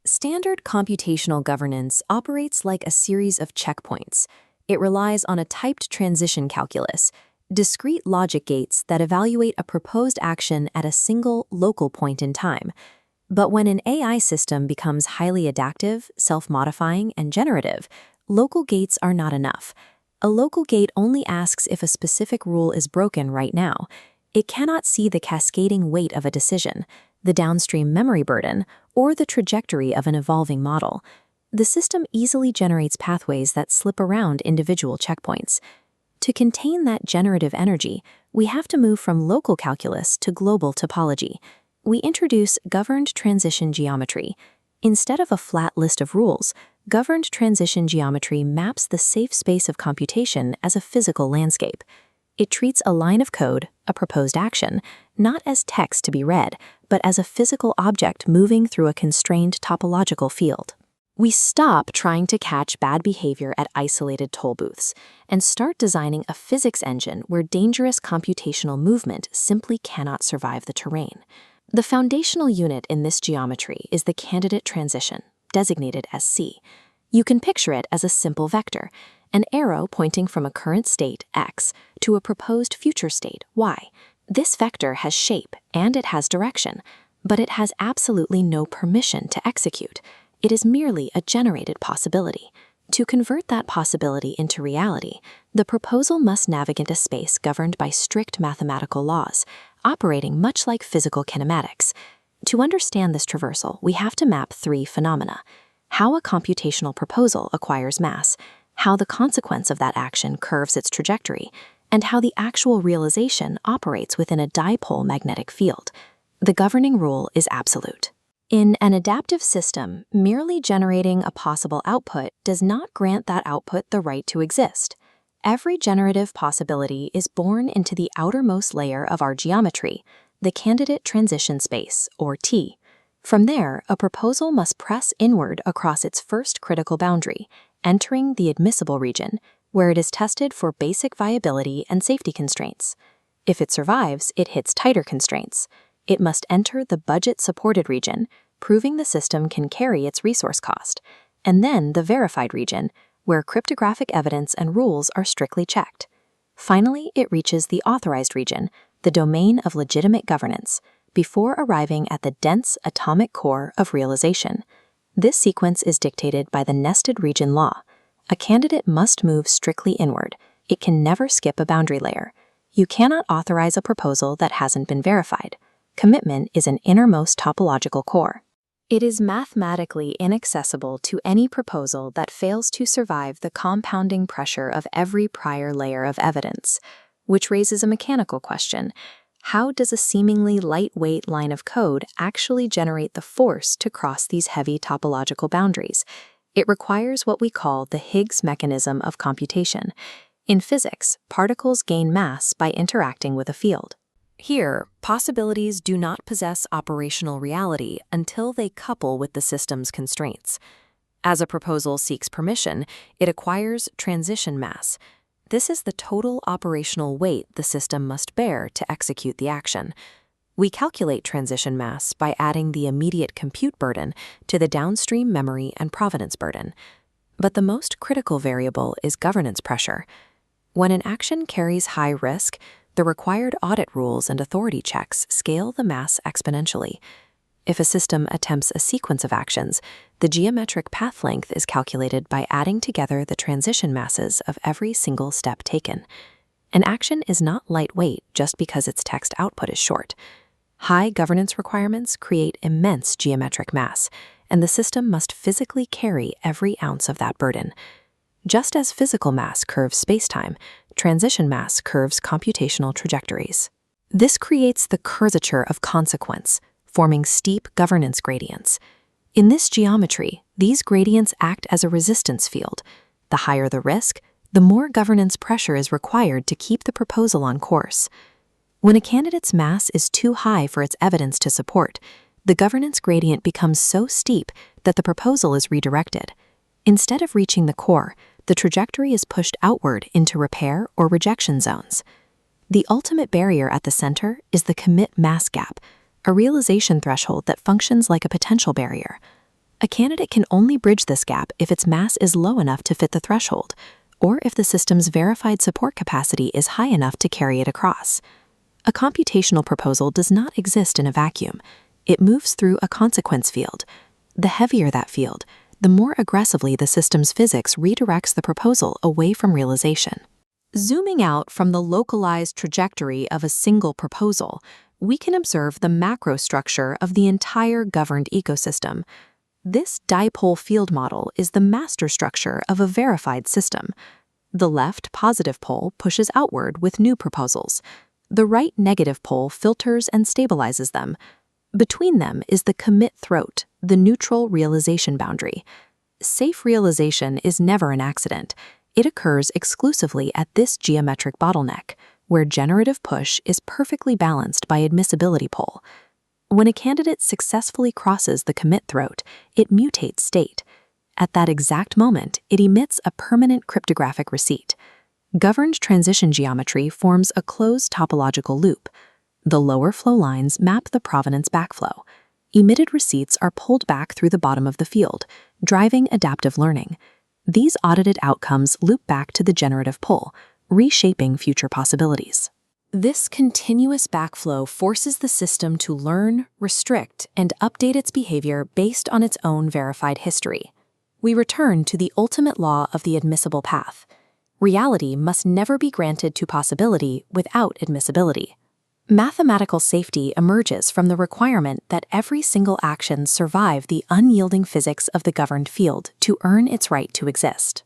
Standard computational governance operates like a series of checkpoints. It relies on a typed transition calculus, discrete logic gates that evaluate a proposed action at a single local point in time. But when an AI system becomes highly adaptive, self-modifying, and generative, local gates are not enough. A local gate only asks if a specific rule is broken right now. It cannot see the cascading weight of a decision, the downstream memory burden, or the trajectory of an evolving model. The system easily generates pathways that slip around individual checkpoints. To contain that generative energy, we have to move from local calculus to global topology. We introduce governed transition geometry. Instead of a flat list of rules, governed transition geometry maps the safe space of computation as a physical landscape. It treats a line of code, a proposed action, not as text to be read, but as a physical object moving through a constrained topological field. We stop trying to catch bad behavior at isolated toll booths and start designing a physics engine where dangerous computational movement simply cannot survive the terrain. The foundational unit in this geometry is the candidate transition, designated as C. You can picture it as a simple vector, an arrow pointing from a current state, x, to a proposed future state, y. This vector has shape and it has direction, but it has absolutely no permission to execute. It is merely a generated possibility. To convert that possibility into reality, the proposal must navigate a space governed by strict mathematical laws, operating much like physical kinematics. To understand this traversal, we have to map three phenomena: how a computational proposal acquires mass, how the consequence of that action curves its trajectory, and how the actual realization operates within a dipole magnetic field. The governing rule is absolute. In an adaptive system, merely generating a possible output does not grant that output the right to exist. Every generative possibility is born into the outermost layer of our geometry, the candidate transition space, or T. From there, a proposal must press inward across its first critical boundary, entering the admissible region, where it is tested for basic viability and safety constraints. If it survives, it hits tighter constraints. It must enter the budget-supported region, proving the system can carry its resource cost, and then the verified region, where cryptographic evidence and rules are strictly checked. Finally, it reaches the authorized region, the domain of legitimate governance, before arriving at the dense atomic core of realization. This sequence is dictated by the nested region law. A candidate must move strictly inward. It can never skip a boundary layer. You cannot authorize a proposal that hasn't been verified. Commitment is an innermost topological core. It is mathematically inaccessible to any proposal that fails to survive the compounding pressure of every prior layer of evidence, which raises a mechanical question. How does a seemingly lightweight line of code actually generate the force to cross these heavy topological boundaries? It requires what we call the Higgs mechanism of computation. In physics, particles gain mass by interacting with a field. Here, possibilities do not possess operational reality until they couple with the system's constraints. As a proposal seeks permission, it acquires transition mass. This is the total operational weight the system must bear to execute the action. We calculate transition mass by adding the immediate compute burden to the downstream memory and provenance burden. But the most critical variable is governance pressure. When an action carries high risk, the required audit rules and authority checks scale the mass exponentially. If a system attempts a sequence of actions, the geometric path length is calculated by adding together the transition masses of every single step taken. An action is not lightweight just because its text output is short. High governance requirements create immense geometric mass, and the system must physically carry every ounce of that burden. Just as physical mass curves spacetime, transition mass curves computational trajectories. This creates the curvature of consequence, forming steep governance gradients. In this geometry, these gradients act as a resistance field. The higher the risk, the more governance pressure is required to keep the proposal on course. When a candidate's mass is too high for its evidence to support, the governance gradient becomes so steep that the proposal is redirected. Instead of reaching the core, the trajectory is pushed outward into repair or rejection zones. The ultimate barrier at the center is the commit mass gap, a realization threshold that functions like a potential barrier. A candidate can only bridge this gap if its mass is low enough to fit the threshold, or if the system's verified support capacity is high enough to carry it across. A computational proposal does not exist in a vacuum. It moves through a consequence field. The heavier that field, the more aggressively the system's physics redirects the proposal away from realization. Zooming out from the localized trajectory of a single proposal, we can observe the macro structure of the entire governed ecosystem. This dipole field model is the master structure of a verified system. The left positive pole pushes outward with new proposals. The right negative pole filters and stabilizes them. Between them is the commit throat, the neutral realization boundary. Safe realization is never an accident. It occurs exclusively at this geometric bottleneck, where generative push is perfectly balanced by admissibility pole. When a candidate successfully crosses the commit throat, it mutates state. At that exact moment, it emits a permanent cryptographic receipt. Governed transition geometry forms a closed topological loop. The lower flow lines map the provenance backflow. Emitted receipts are pulled back through the bottom of the field, driving adaptive learning. These audited outcomes loop back to the generative pull, reshaping future possibilities. This continuous backflow forces the system to learn, restrict, and update its behavior based on its own verified history. We return to the ultimate law of the admissible path. Reality must never be granted to possibility without admissibility. Mathematical safety emerges from the requirement that every single action survive the unyielding physics of the governed field to earn its right to exist.